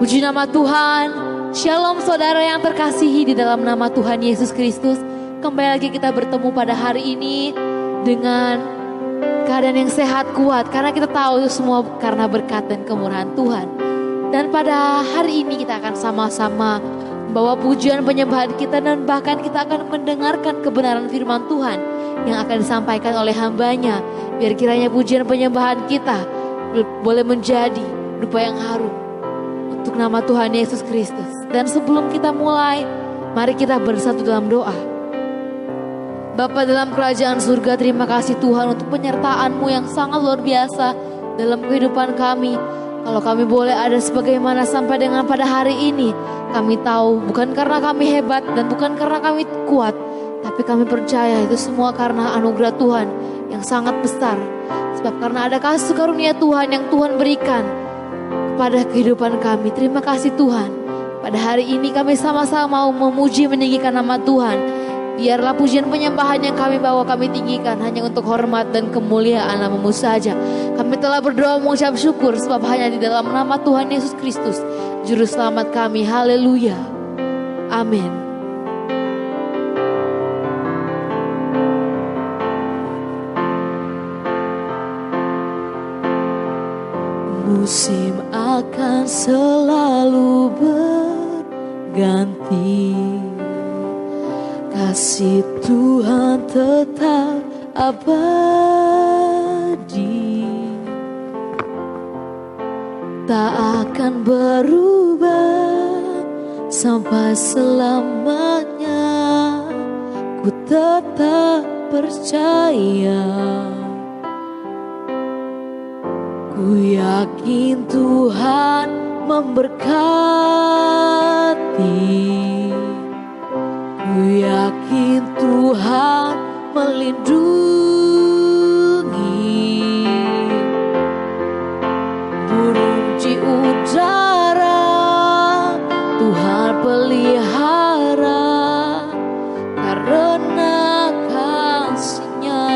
Puji nama Tuhan. Shalom saudara yang terkasihi di dalam nama Tuhan Yesus Kristus. Kembali lagi kita bertemu pada hari ini dengan keadaan yang sehat kuat. Karena kita tahu itu semua karena berkat dan kemurahan Tuhan. Dan pada hari ini kita akan sama-sama membawa pujian penyembahan kita. Dan bahkan kita akan mendengarkan kebenaran firman Tuhan yang akan disampaikan oleh hambanya. Biar kiranya pujian penyembahan kita boleh menjadi rupa yang harum untuk nama Tuhan Yesus Kristus. Dan sebelum kita mulai, mari kita bersatu dalam doa. Bapa dalam kerajaan surga, terima kasih Tuhan untuk penyertaan-Mu yang sangat luar biasa dalam kehidupan kami. Kalau kami boleh ada sebagaimana sampai dengan pada hari ini, kami tahu bukan karena kami hebat dan bukan karena kami kuat, tapi kami percaya itu semua karena anugerah Tuhan yang sangat besar. Sebab karena ada kasih karunia Tuhan yang Tuhan berikan pada kehidupan kami. Terima kasih Tuhan. Pada hari ini kami sama-sama mau memuji meninggikan nama Tuhan. Biarlah pujian penyembahan yang kami bawa kami tinggikan hanya untuk hormat dan kemuliaan nama-Mu saja. Kami telah berdoa mengucap syukur sebab hanya di dalam nama Tuhan Yesus Kristus Juru Selamat kami. Haleluya. Amin. Musim akan selalu berganti, kasih Tuhan tetap abadi, tak akan berubah sampai selamanya. Ku tetap percaya, ku yakin Tuhan memberkati, ku yakin Tuhan melindungi. Burung di udara Tuhan pelihara karena kasih-Nya.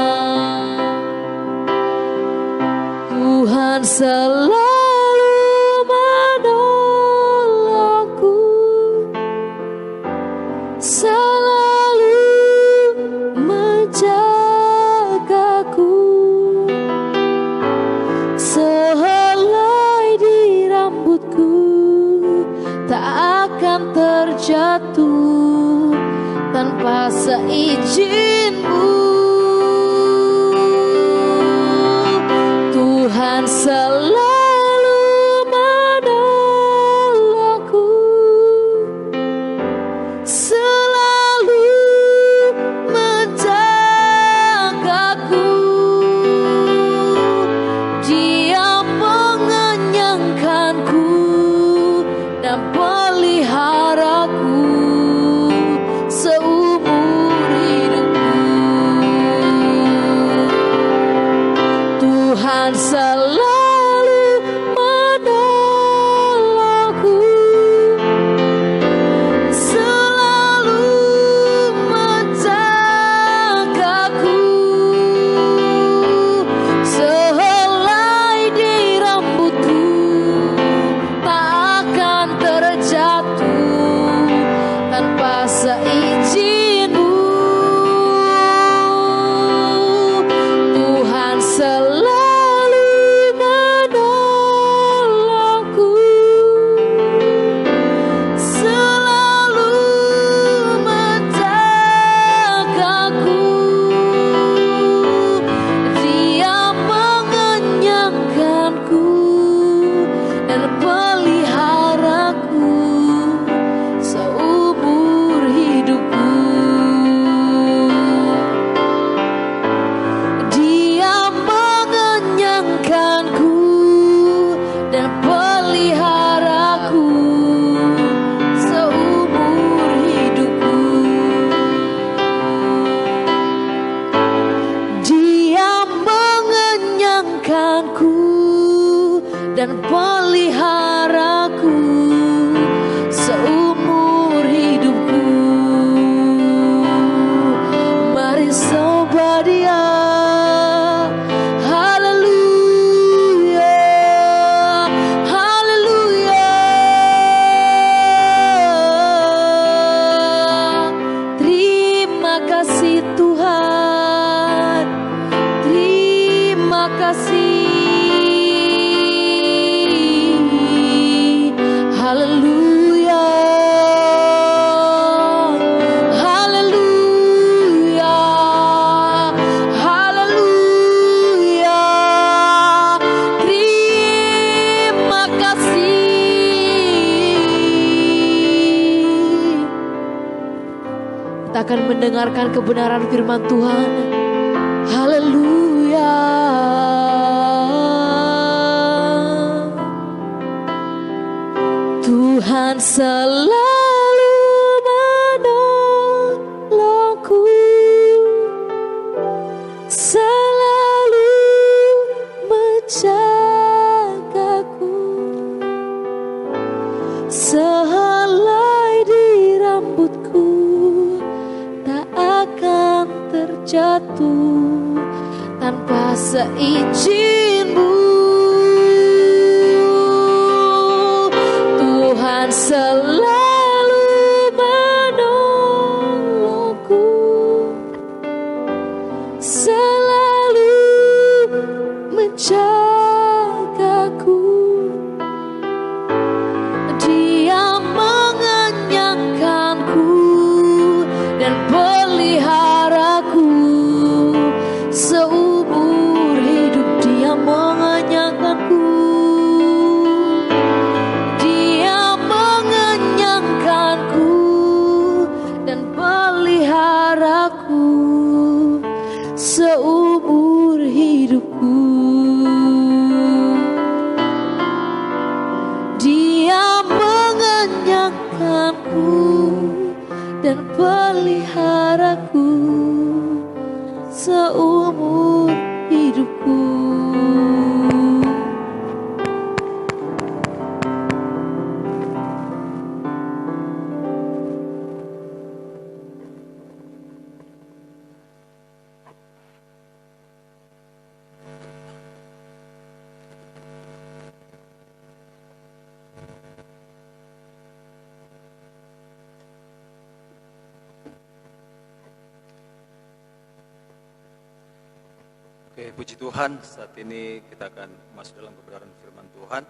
Tuhan selalu menolongku, selalu menjagaku, sehelai di rambutku tak akan terjatuh tanpa seizin-Mu. Tuhan selalu menolongku, selalu menjagaku. Dia mengenyangkanku dan peliharaku seumur hidupku. Tuhan selalu menolongku, selalu menjagaku, sehelai di rambutku tak akan terjatuh tanpa seizin-Mu. Tuhan selalu menolongku, selalu menjagaku. Dia mengenyangkanku dan peliharaku seumur hidupku. Dia mengenyangkanku dan peliharaku seumur hidupku. Dia mengenyangkanku dan peliharaku seumur hidupku. Mari sembah Dia. Haleluya. kasih. Haleluya, haleluya, haleluya. Terima kasih. Kita akan mendengarkan kebenaran firman Tuhan. Haleluya. Tuhan selalu menolongku, selalu menjagaku, sehelai di rambutku tak akan terjatuh tanpa seizin-Mu. Tuhan selalu menolongku, selalu menjagaku. Dia mengenyangkanku dan peliharaku seumur hidup. Dia mengenyangkanku, Dia mengenyangkanku dan peliharaku seumur hidupku. Dia mengenyangkanku dan peliharaku seumur hidupku. Oke, puji Tuhan, saat ini kita akan masuk dalam kebenaran firman Tuhan.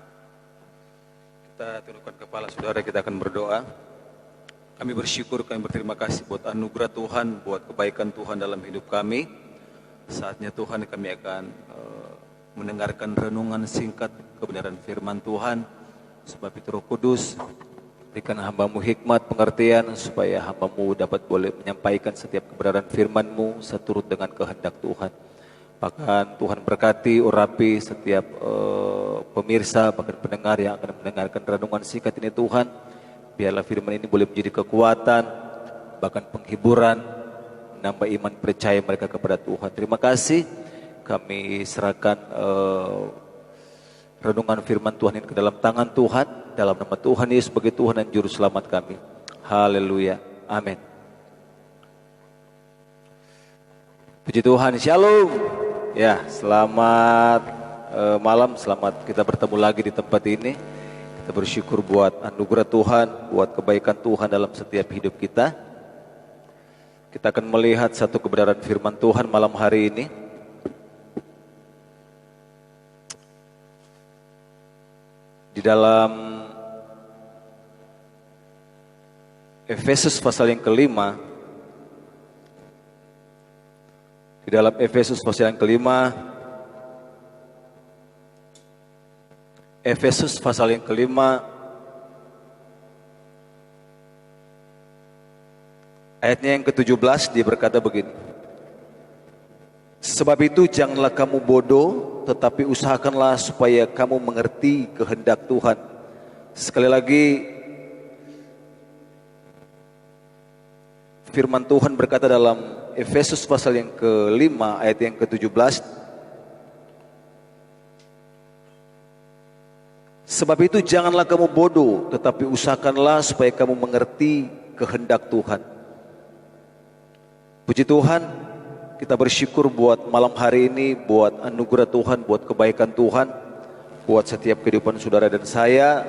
Kita tundukkan kepala saudara, kita akan berdoa. Kami bersyukur, kami berterima kasih buat anugerah Tuhan, buat kebaikan Tuhan dalam hidup kami. Saatnya Tuhan kami akan mendengarkan renungan singkat kebenaran firman Tuhan. Sebab itu Roh Kudus, berikan hamba-Mu hikmat, pengertian, supaya hamba-Mu dapat boleh menyampaikan setiap kebenaran firman-Mu seturut dengan kehendak Tuhan. Bahkan Tuhan berkati, urapi setiap pemirsa, bahkan pendengar yang akan mendengarkan renungan singkat ini Tuhan. Biarlah firman ini boleh menjadi kekuatan, bahkan penghiburan, menambah iman percaya mereka kepada Tuhan. Terima kasih, kami serahkan renungan firman Tuhan ini ke dalam tangan Tuhan. Dalam nama Tuhan Yesus sebagai Tuhan dan Juru Selamat kami. Haleluya, amin. Puji Tuhan, shalom. Ya, selamat malam, selamat kita bertemu lagi di tempat ini. Kita bersyukur buat anugerah Tuhan, buat kebaikan Tuhan dalam setiap hidup kita. Kita akan melihat satu kebenaran firman Tuhan malam hari ini. Di dalam Efesus pasal yang kelima. Di dalam Efesus pasal yang kelima, Efesus pasal yang kelima, ayatnya yang ke-17 dia berkata begini. Sebab itu janganlah kamu bodoh, tetapi usahakanlah supaya kamu mengerti kehendak Tuhan. Sekali lagi, firman Tuhan berkata dalam Efesus pasal yang kelima ayat yang ke-17. Sebab itu janganlah kamu bodoh, tetapi usahakanlah supaya kamu mengerti kehendak Tuhan. Puji Tuhan, kita bersyukur buat malam hari ini, buat anugerah Tuhan, buat kebaikan Tuhan, buat setiap kehidupan saudara dan saya.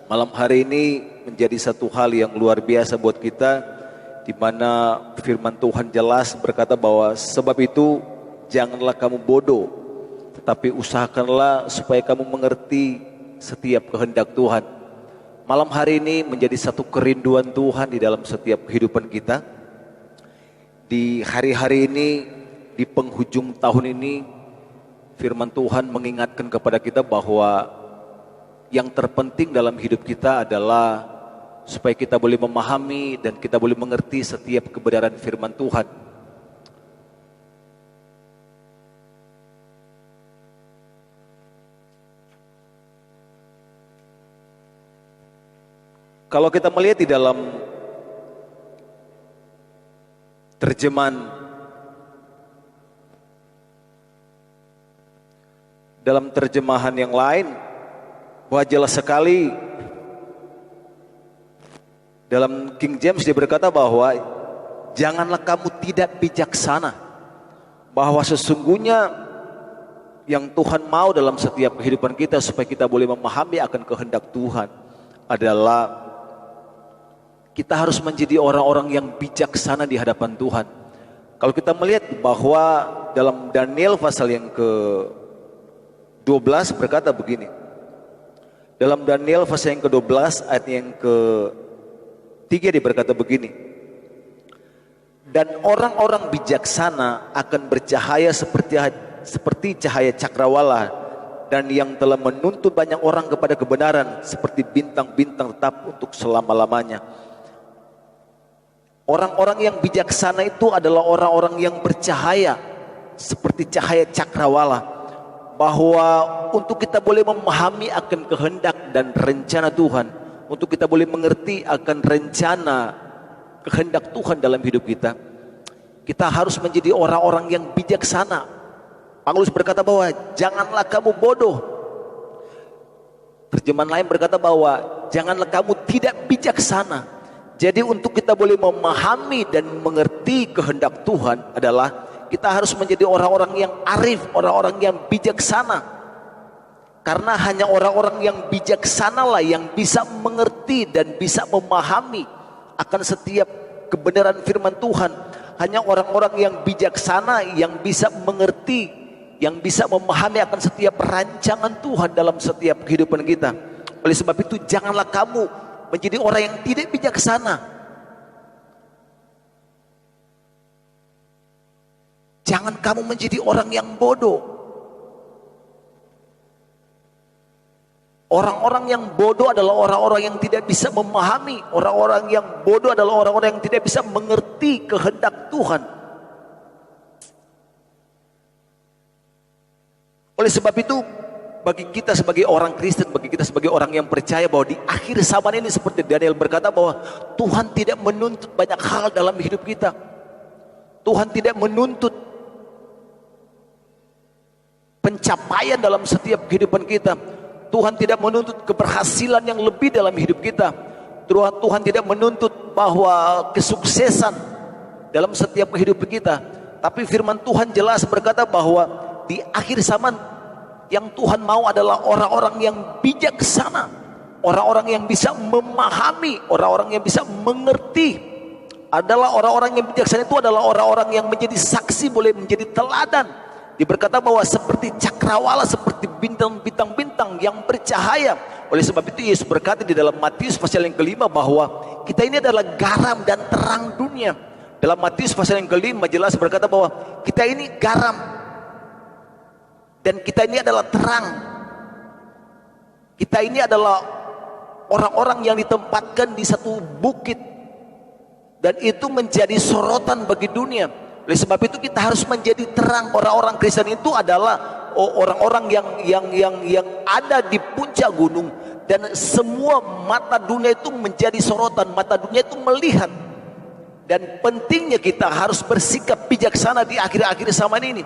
Malam hari ini menjadi satu hal yang luar biasa buat kita, di mana firman Tuhan jelas berkata bahwa sebab itu janganlah kamu bodoh, tetapi usahakanlah supaya kamu mengerti setiap kehendak Tuhan. Malam hari ini menjadi satu kerinduan Tuhan di dalam setiap kehidupan kita. Di hari-hari ini, di penghujung tahun ini, firman Tuhan mengingatkan kepada kita bahwa yang terpenting dalam hidup kita adalah supaya kita boleh memahami dan kita boleh mengerti setiap kebenaran firman Tuhan. Kalau kita melihat di dalam terjemahan yang lain, bahwa jelas sekali dalam King James dia berkata bahwa janganlah kamu tidak bijaksana, bahwa sesungguhnya yang Tuhan mau dalam setiap kehidupan kita supaya kita boleh memahami akan kehendak Tuhan adalah kita harus menjadi orang-orang yang bijaksana di hadapan Tuhan. Kalau kita melihat bahwa dalam Daniel pasal yang ke-12 berkata begini. Dalam Daniel pasal yang ke-12 ayat yang ke-3 dia berkata begini. Dan orang-orang bijaksana akan bercahaya seperti cahaya cakrawala, dan yang telah menuntut banyak orang kepada kebenaran seperti bintang-bintang tetap untuk selama-lamanya. Orang-orang yang bijaksana itu adalah orang-orang yang bercahaya seperti cahaya cakrawala, bahwa untuk kita boleh memahami akan kehendak dan rencana Tuhan, untuk kita boleh mengerti akan rencana kehendak Tuhan dalam hidup kita, kita harus menjadi orang-orang yang bijaksana. Paulus berkata bahwa janganlah kamu bodoh. Terjemahan lain berkata bahwa janganlah kamu tidak bijaksana. Jadi untuk kita boleh memahami dan mengerti kehendak Tuhan adalah kita harus menjadi orang-orang yang arif, orang-orang yang bijaksana. Karena hanya orang-orang yang bijaksana lah yang bisa mengerti dan bisa memahami akan setiap kebenaran firman Tuhan. Hanya orang-orang yang bijaksana yang bisa mengerti, yang bisa memahami akan setiap rancangan Tuhan dalam setiap kehidupan kita. Oleh sebab itu janganlah kamu menjadi orang yang tidak bijaksana. Jangan kamu menjadi orang yang bodoh. Orang-orang yang bodoh adalah orang-orang yang tidak bisa memahami. Orang-orang yang bodoh adalah orang-orang yang tidak bisa mengerti kehendak Tuhan. Oleh sebab itu, bagi kita sebagai orang Kristen, bagi kita sebagai orang yang percaya bahwa di akhir zaman ini seperti Daniel berkata bahwa Tuhan tidak menuntut banyak hal dalam hidup kita. Tuhan tidak menuntut pencapaian dalam setiap kehidupan kita. Tuhan tidak menuntut keberhasilan yang lebih dalam hidup kita. Tuhan tidak menuntut bahwa kesuksesan dalam setiap kehidupan kita. Tapi firman Tuhan jelas berkata bahwa di akhir zaman yang Tuhan mau adalah orang-orang yang bijaksana, orang-orang yang bisa memahami, orang-orang yang bisa mengerti. Adalah orang-orang yang bijaksana itu adalah orang-orang yang menjadi saksi, boleh menjadi teladan. Diberkata bahwa seperti cakrawala, seperti bintang-bintang yang bercahaya. Oleh sebab itu Yesus berkata di dalam Matius pasal yang ke-5 bahwa kita ini adalah garam dan terang dunia. Dalam Matius pasal yang ke-5 jelas berkata bahwa kita ini garam dan kita ini adalah terang. Kita ini adalah orang-orang yang ditempatkan di satu bukit, dan itu menjadi sorotan bagi dunia. Oleh sebab itu kita harus menjadi terang. Orang-orang Kristen itu adalah orang-orang yang ada di puncak gunung, dan semua mata dunia itu menjadi sorotan. Mata dunia itu melihat. Dan pentingnya kita harus bersikap bijaksana di akhir-akhir zaman ini.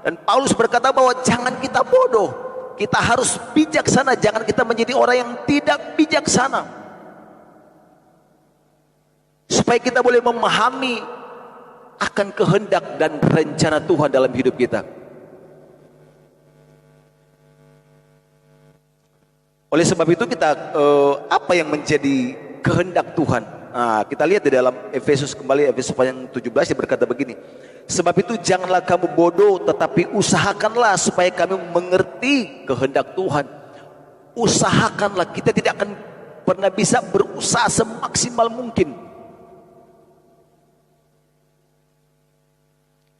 Dan Paulus berkata bahwa jangan kita bodoh, kita harus bijaksana. Jangan kita menjadi orang yang tidak bijaksana, supaya kita boleh memahami akan kehendak dan rencana Tuhan dalam hidup kita. Oleh sebab itu kita apa yang menjadi kehendak Tuhan? Nah, kita lihat di dalam Efesus, kembali Efesus yang 17 dia berkata begini. Sebab itu janganlah kamu bodoh, tetapi usahakanlah supaya kamu mengerti kehendak Tuhan. Usahakanlah, kita tidak akan pernah bisa berusaha semaksimal mungkin.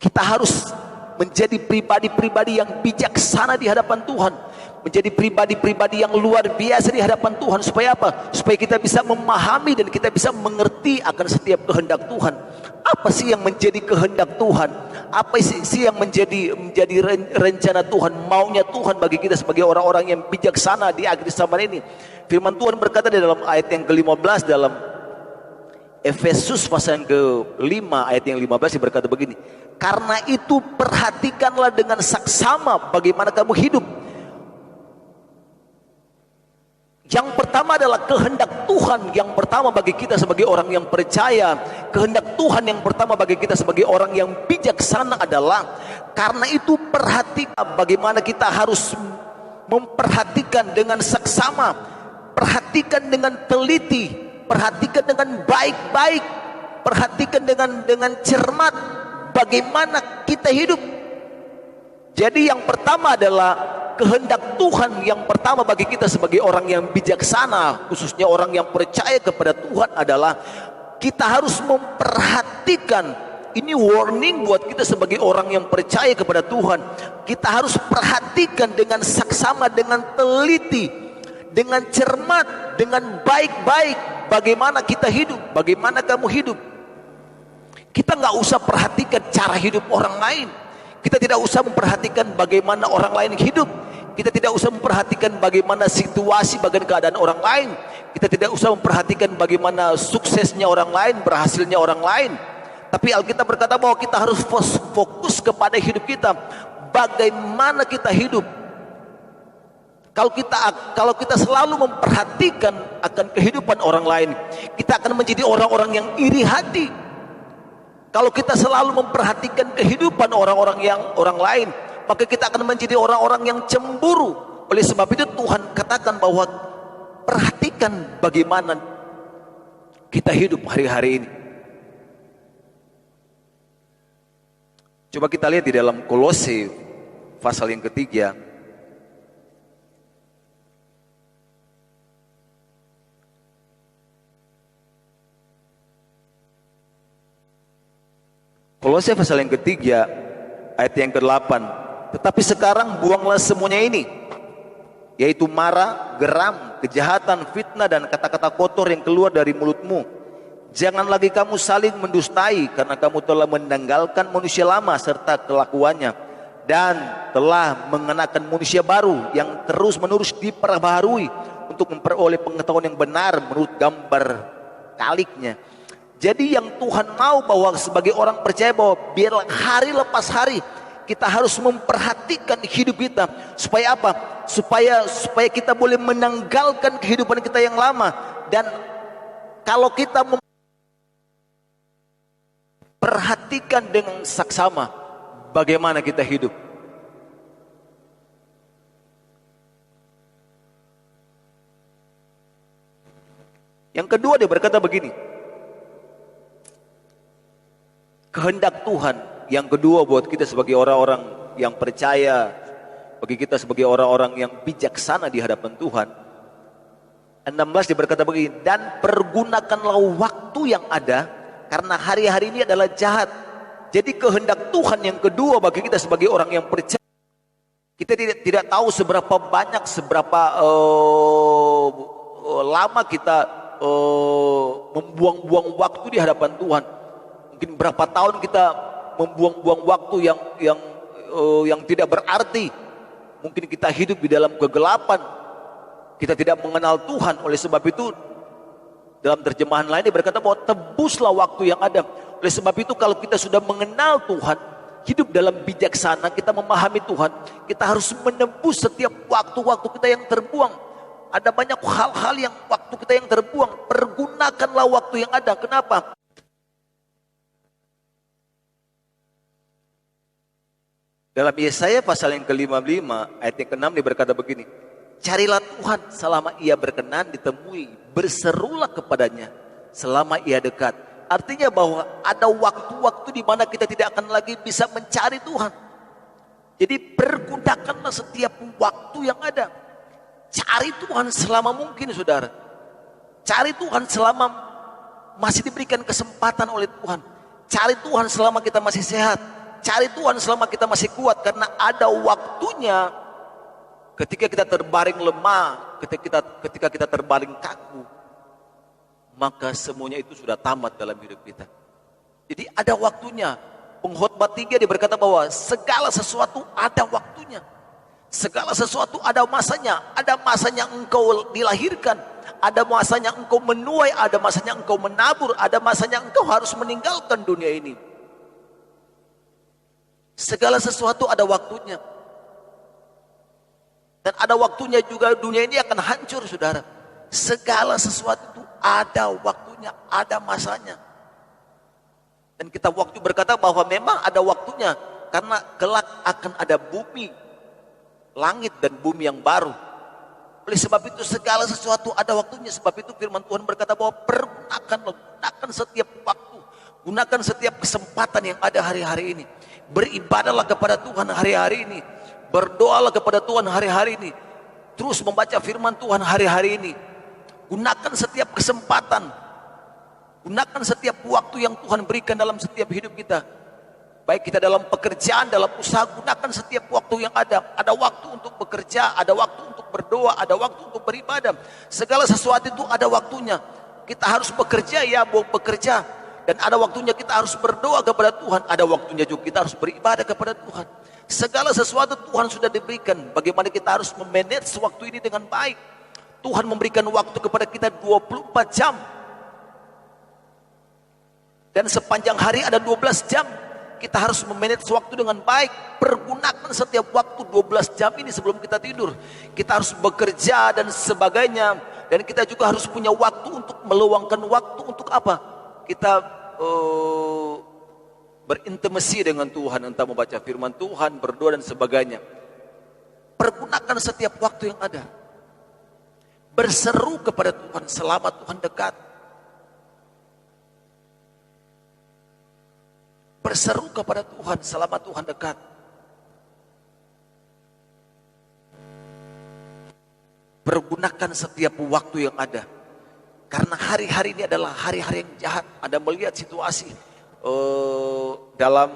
Kita harus menjadi pribadi-pribadi yang bijaksana di hadapan Tuhan, menjadi pribadi-pribadi yang luar biasa di hadapan Tuhan. Supaya apa? Supaya kita bisa memahami dan kita bisa mengerti akan setiap kehendak Tuhan. Apa sih yang menjadi kehendak Tuhan? Apa sih yang menjadi rencana Tuhan, maunya Tuhan bagi kita sebagai orang-orang yang bijaksana di akhir zaman ini? Firman Tuhan berkata di dalam ayat yang ke-15 dalam Efesus pasal yang ke-5 ayat yang 15 yang berkata begini, karena itu perhatikanlah dengan saksama bagaimana kamu hidup. Yang pertama adalah kehendak Tuhan yang pertama bagi kita sebagai orang yang percaya. Kehendak Tuhan yang pertama bagi kita sebagai orang yang bijaksana adalah, karena itu perhatikan bagaimana kita harus memperhatikan dengan saksama, perhatikan dengan teliti, perhatikan dengan baik-baik, perhatikan dengan cermat bagaimana kita hidup. Jadi yang pertama adalah kehendak Tuhan yang pertama bagi kita sebagai orang yang bijaksana, khususnya orang yang percaya kepada Tuhan, adalah kita harus memperhatikan. Ini warning buat kita sebagai orang yang percaya kepada Tuhan. Kita harus perhatikan dengan saksama, dengan teliti, dengan cermat, dengan baik-baik bagaimana kita hidup, bagaimana kamu hidup. Kita nggak usah perhatikan cara hidup orang lain. Kita tidak usah memperhatikan bagaimana orang lain hidup. Kita tidak usah memperhatikan bagaimana situasi, bagaimana keadaan orang lain. Kita tidak usah memperhatikan bagaimana suksesnya orang lain, berhasilnya orang lain. Tapi Alkitab berkata bahwa kita harus fokus kepada hidup kita. Bagaimana kita hidup. Kalau kita selalu memperhatikan akan kehidupan orang lain, kita akan menjadi orang-orang yang iri hati. Kalau kita selalu memperhatikan kehidupan orang lain, maka kita akan menjadi orang-orang yang cemburu. Oleh sebab itu Tuhan katakan bahwa perhatikan bagaimana kita hidup hari-hari ini. Coba kita lihat di dalam Kolose pasal yang ketiga. Kolose pasal yang ketiga ayat yang ke-8. Tetapi sekarang buanglah semuanya ini, yaitu marah, geram, kejahatan, fitnah, dan kata-kata kotor yang keluar dari mulutmu. Jangan lagi kamu saling mendustai, karena kamu telah menanggalkan manusia lama serta kelakuannya, dan telah mengenakan manusia baru yang terus-menerus diperbaharui untuk memperoleh pengetahuan yang benar menurut gambar kaliknya. Jadi yang Tuhan mau bahwa sebagai orang percaya bahwa biarlah hari lepas hari kita harus memperhatikan hidup kita. Supaya apa? Supaya kita boleh menanggalkan kehidupan kita yang lama. Dan kalau kita memperhatikan dengan saksama bagaimana kita hidup. Yang kedua dia berkata begini, kehendak Tuhan yang kedua buat kita sebagai orang-orang yang percaya, bagi kita sebagai orang-orang yang bijaksana di hadapan Tuhan. 16 dia berkata begini, dan pergunakanlah waktu yang ada, karena hari-hari ini adalah jahat. Jadi kehendak Tuhan yang kedua bagi kita sebagai orang yang percaya, kita tidak tahu seberapa banyak, seberapa lama kita membuang-buang waktu di hadapan Tuhan. Mungkin berapa tahun kita membuang-buang waktu yang tidak berarti. Mungkin kita hidup di dalam kegelapan, kita tidak mengenal Tuhan. Oleh sebab itu dalam terjemahan lain dia berkata bahwa tebuslah waktu yang ada. Oleh sebab itu kalau kita sudah mengenal Tuhan, hidup dalam bijaksana, kita memahami Tuhan, kita harus menebus setiap waktu-waktu kita yang terbuang. Ada banyak hal-hal yang waktu kita yang terbuang. Pergunakanlah waktu yang ada. Kenapa? Dalam Yesaya pasal yang ke-55 ayat yang ke-6 dia berkata begini, carilah Tuhan selama ia berkenan ditemui, berserulah kepadanya selama ia dekat. Artinya bahwa ada waktu-waktu di mana kita tidak akan lagi bisa mencari Tuhan. Jadi pergunakanlah setiap waktu yang ada. Cari Tuhan selama mungkin, saudara. Cari Tuhan selama masih diberikan kesempatan oleh Tuhan. Cari Tuhan selama kita masih sehat. Cari Tuhan selama kita masih kuat. Karena ada waktunya ketika kita terbaring lemah, ketika kita terbaring kaku, maka semuanya itu sudah tamat dalam hidup kita. Jadi ada waktunya. Pengkhotbah 3 dia berkata bahwa segala sesuatu ada waktunya. Segala sesuatu ada masanya. Ada masanya engkau dilahirkan, ada masanya engkau menuai, ada masanya engkau menabur, ada masanya engkau harus meninggalkan dunia ini. Segala sesuatu ada waktunya. Dan ada waktunya juga dunia ini akan hancur, saudara. Segala sesuatu itu ada waktunya, ada masanya. Dan kita waktu berkata bahwa memang ada waktunya, karena kelak akan ada bumi, langit dan bumi yang baru. Oleh sebab itu segala sesuatu ada waktunya. Sebab itu firman Tuhan berkata bahwa gunakan setiap waktu, gunakan setiap kesempatan yang ada hari-hari ini. Beribadahlah kepada Tuhan hari-hari ini, berdoalah kepada Tuhan hari-hari ini, terus membaca firman Tuhan hari-hari ini. Gunakan setiap kesempatan, gunakan setiap waktu yang Tuhan berikan dalam setiap hidup kita. Baik kita dalam pekerjaan, dalam usaha, gunakan setiap waktu yang ada. Ada waktu untuk bekerja, ada waktu untuk berdoa, ada waktu untuk beribadah. Segala sesuatu itu ada waktunya. Kita harus bekerja, ya bekerja. Dan ada waktunya kita harus berdoa kepada Tuhan. Ada waktunya juga kita harus beribadah kepada Tuhan. Segala sesuatu Tuhan sudah diberikan. Bagaimana kita harus memanage waktu ini dengan baik. Tuhan memberikan waktu kepada kita 24 jam. Dan sepanjang hari ada 12 jam. Kita harus memanage waktu dengan baik. Pergunakan setiap waktu 12 jam ini sebelum kita tidur. Kita harus bekerja dan sebagainya. Dan kita juga harus punya waktu untuk meluangkan waktu untuk apa? Kita berintimasi dengan Tuhan, entah membaca firman Tuhan, berdoa dan sebagainya. Pergunakan setiap waktu yang ada. Berseru kepada Tuhan selama Tuhan dekat. Berseru kepada Tuhan selama Tuhan dekat. Pergunakan setiap waktu yang ada. Karena hari-hari ini adalah hari-hari yang jahat. Anda melihat situasi dalam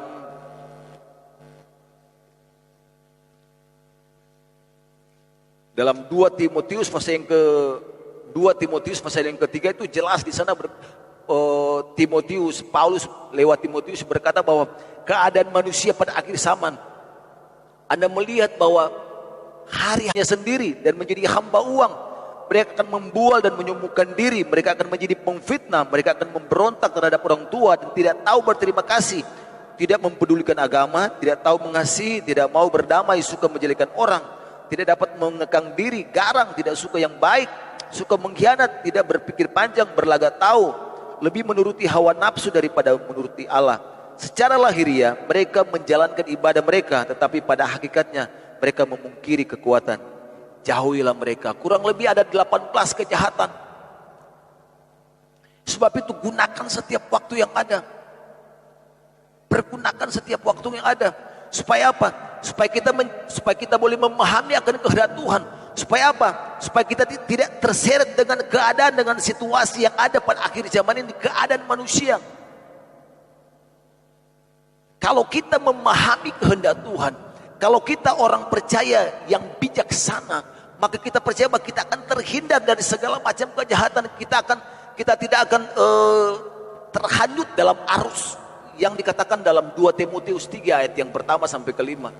dalam 2 Timotius pasal yang ketiga itu jelas di sana Paulus lewat Timotius berkata bahwa keadaan manusia pada akhir zaman. Anda melihat bahwa harinya sendiri dan menjadi hamba uang. Mereka akan membual dan menyembuhkan diri. Mereka akan menjadi pemfitnah. Mereka akan memberontak terhadap orang tua dan tidak tahu berterima kasih. Tidak mempedulikan agama, tidak tahu mengasihi, tidak mau berdamai, suka menjelekan orang, tidak dapat mengekang diri, garang, tidak suka yang baik, suka mengkhianat, tidak berpikir panjang, berlagak tahu, lebih menuruti hawa nafsu daripada menuruti Allah. Secara lahiriah mereka menjalankan ibadah mereka, tetapi pada hakikatnya mereka memungkiri kekuatan. Jauhilah mereka. Kurang lebih ada 18 kejahatan. Sebab itu gunakan setiap waktu yang ada. Pergunakan setiap waktu yang ada. Supaya apa? Supaya kita boleh memahami akan kehendak Tuhan. Supaya apa? Supaya kita tidak terseret dengan keadaan, dengan situasi yang ada pada akhir zaman ini, keadaan manusia. Kalau kita memahami kehendak Tuhan, kalau kita orang percaya yang bijaksana, maka kita percaya bahwa kita akan terhindar dari segala macam kejahatan. Kita tidak akan terhanyut dalam arus yang dikatakan dalam 2 Timotius 3 ayat yang pertama sampai kelima.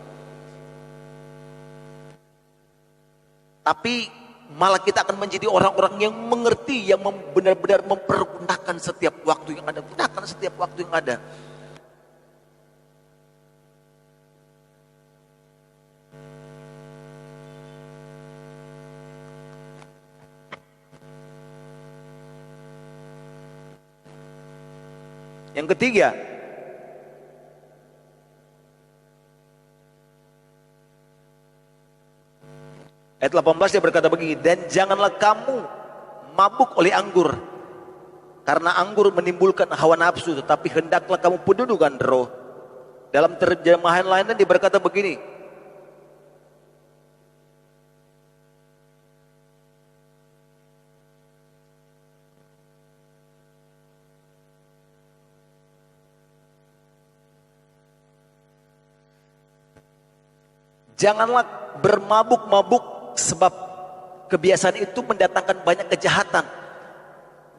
Tapi malah kita akan menjadi orang-orang yang mengerti, yang benar-benar mempergunakan setiap waktu yang ada. Gunakan setiap waktu yang ada. Yang ketiga, ayat 18 dia berkata begini, dan janganlah kamu mabuk oleh anggur, Karena anggur menimbulkan hawa nafsu, tetapi hendaklah kamu penuh dengan roh. Dalam terjemahan lainnya berkata begini, janganlah bermabuk-mabuk, sebab kebiasaan itu mendatangkan banyak kejahatan.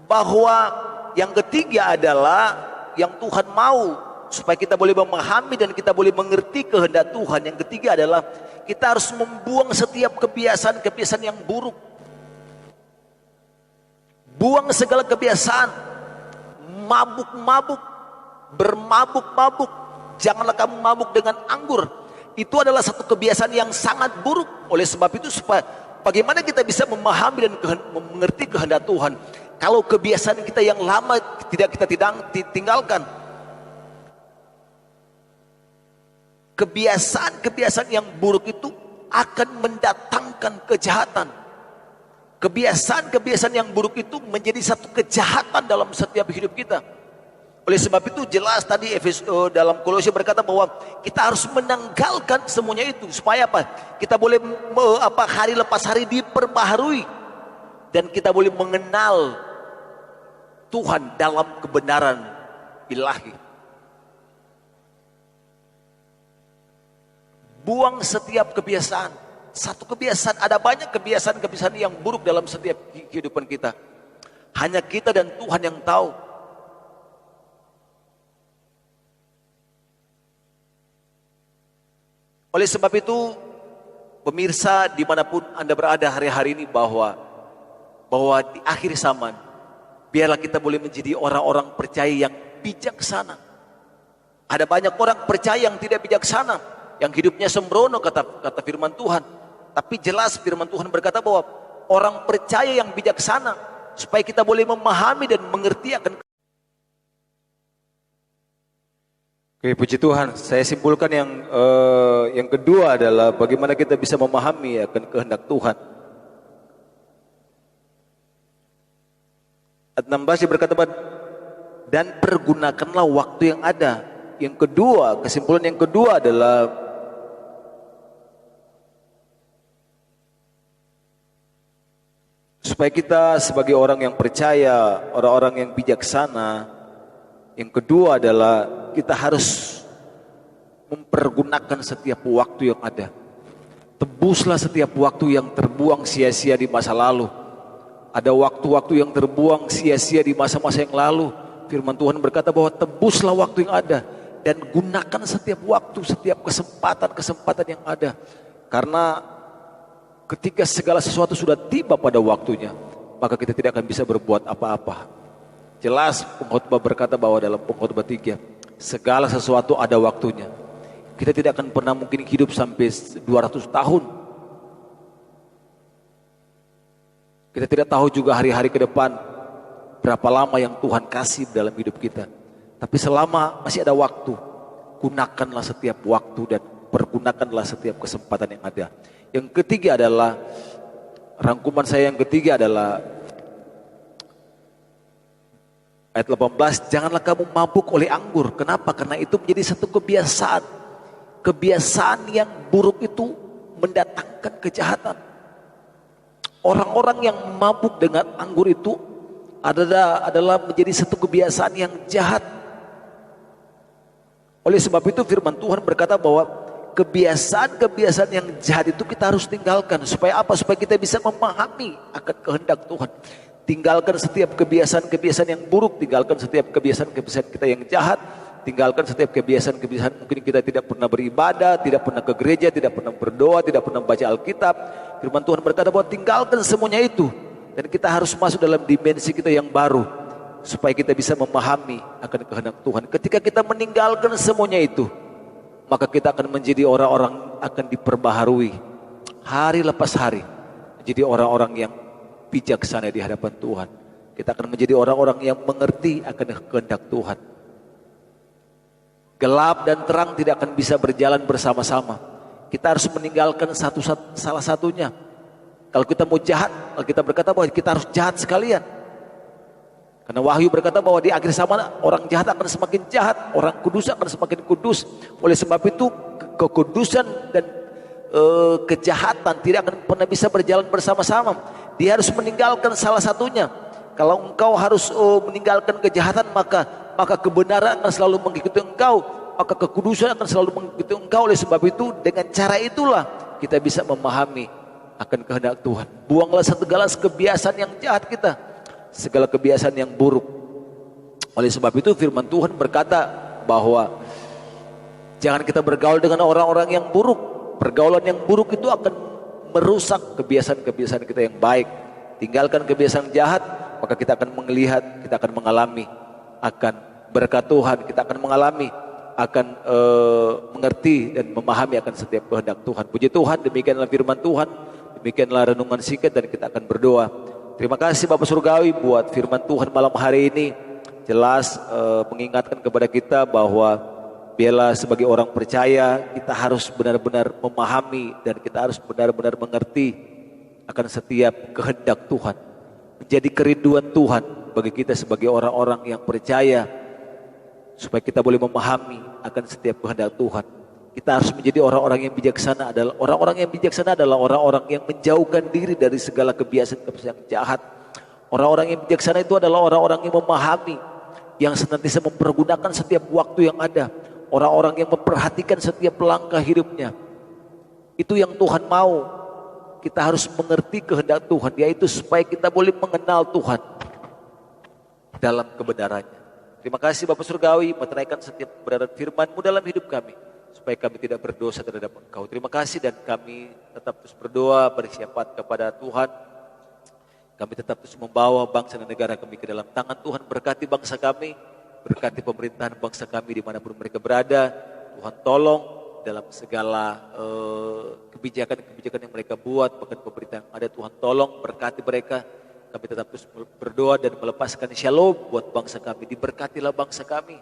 Bahwa yang ketiga adalah yang Tuhan mau supaya kita boleh memahami dan kita boleh mengerti kehendak Tuhan. Yang ketiga adalah kita harus membuang setiap kebiasaan-kebiasaan yang buruk. Buang segala kebiasaan, mabuk-mabuk, bermabuk-mabuk. Janganlah kamu mabuk dengan anggur. Itu adalah satu kebiasaan yang sangat buruk. Oleh sebab itu, supaya bagaimana kita bisa memahami dan mengerti kehendak Tuhan kalau kebiasaan kita yang lama tidak kita tinggalkan. Kebiasaan-kebiasaan yang buruk itu akan mendatangkan kejahatan. Kebiasaan-kebiasaan yang buruk itu menjadi satu kejahatan dalam setiap hidup kita. Oleh sebab itu jelas tadi dalam Kolose berkata bahwa kita harus menanggalkan semuanya itu. Supaya apa? Kita boleh hari lepas hari diperbaharui. Dan kita boleh mengenal Tuhan dalam kebenaran ilahi. Buang setiap kebiasaan. Satu kebiasaan, ada banyak kebiasaan-kebiasaan yang buruk dalam setiap kehidupan kita. Hanya kita dan Tuhan yang tahu. Oleh sebab itu, pemirsa dimanapun Anda berada hari-hari ini, bahwa di akhir zaman, biarlah kita boleh menjadi orang-orang percaya yang bijaksana. Ada banyak orang percaya yang tidak bijaksana, yang hidupnya sembrono, kata firman Tuhan. Tapi jelas firman Tuhan berkata bahwa orang percaya yang bijaksana, supaya kita boleh memahami dan mengerti akan. Oke, puji Tuhan. Saya simpulkan yang kedua adalah bagaimana kita bisa memahami akan kehendak Tuhan. Ayat 16 dia berkata, dan pergunakanlah waktu yang ada. Yang kedua, kesimpulan yang kedua adalah supaya kita sebagai orang yang percaya, orang-orang yang bijaksana, yang kedua adalah kita harus mempergunakan setiap waktu yang ada. Tebuslah setiap waktu yang terbuang sia-sia di masa lalu. Ada waktu-waktu yang terbuang sia-sia di masa-masa yang lalu. Firman Tuhan berkata bahwa tebuslah waktu yang ada dan gunakan setiap waktu, setiap kesempatan-kesempatan yang ada. Karena ketika segala sesuatu sudah tiba pada waktunya, maka kita tidak akan bisa berbuat apa-apa. Jelas pengkhotbah berkata bahwa dalam pengkhotbah 3, segala sesuatu ada waktunya. Kita tidak akan pernah mungkin hidup sampai 200 tahun. Kita tidak tahu juga hari-hari ke depan berapa lama yang Tuhan kasih dalam hidup kita. Tapi selama masih ada waktu, gunakanlah setiap waktu dan pergunakanlah setiap kesempatan yang ada. Yang ketiga adalah, rangkuman saya yang ketiga adalah ayat 18, janganlah kamu mabuk oleh anggur. Kenapa? Karena itu menjadi satu kebiasaan. Kebiasaan yang buruk itu mendatangkan kejahatan. Orang-orang yang mabuk dengan anggur itu adalah menjadi satu kebiasaan yang jahat. Oleh sebab itu firman Tuhan berkata bahwa kebiasaan-kebiasaan yang jahat itu kita harus tinggalkan. Supaya apa? Supaya kita bisa memahami akan kehendak Tuhan. Tinggalkan setiap kebiasaan-kebiasaan yang buruk. Tinggalkan setiap kebiasaan-kebiasaan kita yang jahat. Tinggalkan setiap kebiasaan-kebiasaan mungkin kita tidak pernah beribadah, tidak pernah ke gereja, tidak pernah berdoa, tidak pernah baca Alkitab. Firman Tuhan berkata bahwa tinggalkan semuanya itu. Dan kita harus masuk dalam dimensi kita yang baru. Supaya kita bisa memahami akan kehendak Tuhan. Ketika kita meninggalkan semuanya itu, maka kita akan menjadi orang-orang akan diperbaharui hari lepas hari. Menjadi orang-orang yang bijaksana di hadapan Tuhan. Kita akan menjadi orang-orang yang mengerti akan kehendak Tuhan. Gelap dan terang tidak akan bisa berjalan bersama-sama. Kita harus meninggalkan salah satunya. Kalau kita mau jahat, kita berkata bahwa kita harus jahat sekalian. Karena Wahyu berkata bahwa di akhir zaman orang jahat akan semakin jahat, orang kudus akan semakin kudus. Oleh sebab itu kekudusan dan kejahatan tidak akan pernah bisa berjalan bersama-sama. Dia harus meninggalkan salah satunya. Kalau engkau harus meninggalkan kejahatan, maka kebenaran akan selalu mengikuti engkau, maka kekudusan akan selalu mengikuti engkau. Oleh sebab itu dengan cara itulah kita bisa memahami akan kehendak Tuhan. Buanglah segala kebiasaan yang jahat kita, segala kebiasaan yang buruk. Oleh sebab itu firman Tuhan berkata bahwa jangan kita bergaul dengan orang-orang yang buruk. Pergaulan yang buruk itu akan merusak kebiasaan-kebiasaan kita yang baik. Tinggalkan kebiasaan jahat, maka kita akan melihat, kita akan mengalami akan berkat Tuhan, kita akan mengalami akan mengerti dan memahami akan setiap kehendak Tuhan. Puji Tuhan, demikianlah firman Tuhan, demikianlah renungan singkat dan kita akan berdoa. Terima kasih Bapak Surgawi buat firman Tuhan malam hari ini. Jelas mengingatkan kepada kita bahwa biarlah sebagai orang percaya kita harus benar-benar memahami dan kita harus benar-benar mengerti akan setiap kehendak Tuhan. Menjadi kerinduan Tuhan bagi kita sebagai orang-orang yang percaya, supaya kita boleh memahami akan setiap kehendak Tuhan. Kita harus menjadi orang-orang yang bijaksana. Orang-orang yang bijaksana adalah orang-orang yang menjauhkan diri dari segala kebiasaan-kebiasaan yang jahat. Orang-orang yang bijaksana itu adalah orang-orang yang memahami, yang senantiasa mempergunakan setiap waktu yang ada. Orang-orang yang memperhatikan setiap langkah hidupnya. Itu yang Tuhan mau. Kita harus mengerti kehendak Tuhan, yaitu supaya kita boleh mengenal Tuhan dalam kebenarannya. Terima kasih Bapak Surgawi, meteraikan setiap kebenaran firman-Mu dalam hidup kami, supaya kami tidak berdosa terhadap Engkau. Terima kasih, dan kami tetap terus berdoa bersyafaat kepada Tuhan. Kami tetap terus membawa bangsa dan negara kami ke dalam tangan Tuhan. Berkati bangsa kami, berkati pemerintahan bangsa kami dimanapun mereka berada. Tuhan tolong dalam segala kebijakan-kebijakan yang mereka buat, bahkan pemerintah yang ada, Tuhan tolong berkati mereka. Kami tetap terus berdoa dan melepaskan shalom buat bangsa kami. Diberkatilah bangsa kami.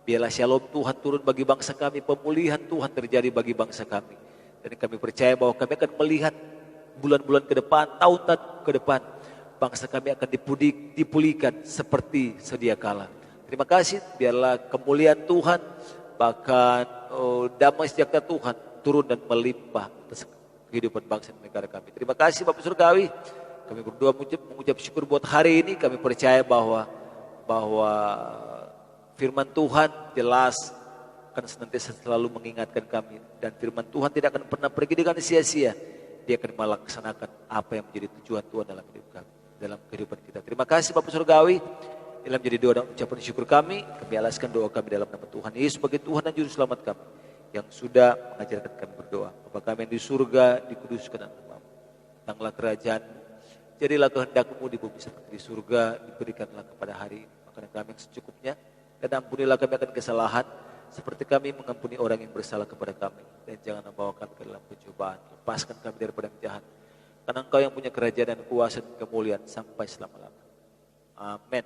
Biarlah shalom Tuhan turun bagi bangsa kami. Pemulihan Tuhan terjadi bagi bangsa kami. Dan kami percaya bahwa kami akan melihat bulan-bulan ke depan, tahun-tahun ke depan, bangsa kami akan dipulihkan seperti sedia kala. Terima kasih, biarlah kemuliaan Tuhan, bahkan damai sejahtera Tuhan turun dan melimpah atas kehidupan bangsa dan negara kami. Terima kasih Bapak Surgawi. Kami berdoa mengucap syukur buat hari ini. Kami percaya bahwa firman Tuhan jelas akan senantiasa selalu mengingatkan kami. Dan firman Tuhan tidak akan pernah pergi dengan sia-sia. Dia akan melaksanakan apa yang menjadi tujuan Tuhan dalam hidup kami, dalam kehidupan kita. Terima kasih Bapak Surgawi. Dalam jadi doa dan ucapan syukur kami alaskan doa kami dalam nama Tuhan Yesus sebagai Tuhan dan Juru Selamat kami, yang sudah mengajarkan kami berdoa. Bapa kami yang di surga, dikuduskan namamu. Datanglah kerajaan-Mu, jadilah kehendak-Mu di bumi seperti di surga. Diberikanlah kepada hari ini makanan kami yang secukupnya, dan ampunilah kami akan kesalahan, seperti kami mengampuni orang yang bersalah kepada kami. Dan jangan membawa kami ke dalam pencobaan, lepaskan kami daripada yang jahat. Karena Engkau yang punya kerajaan dan kuasa dan kemuliaan sampai selama-lamanya. Amin.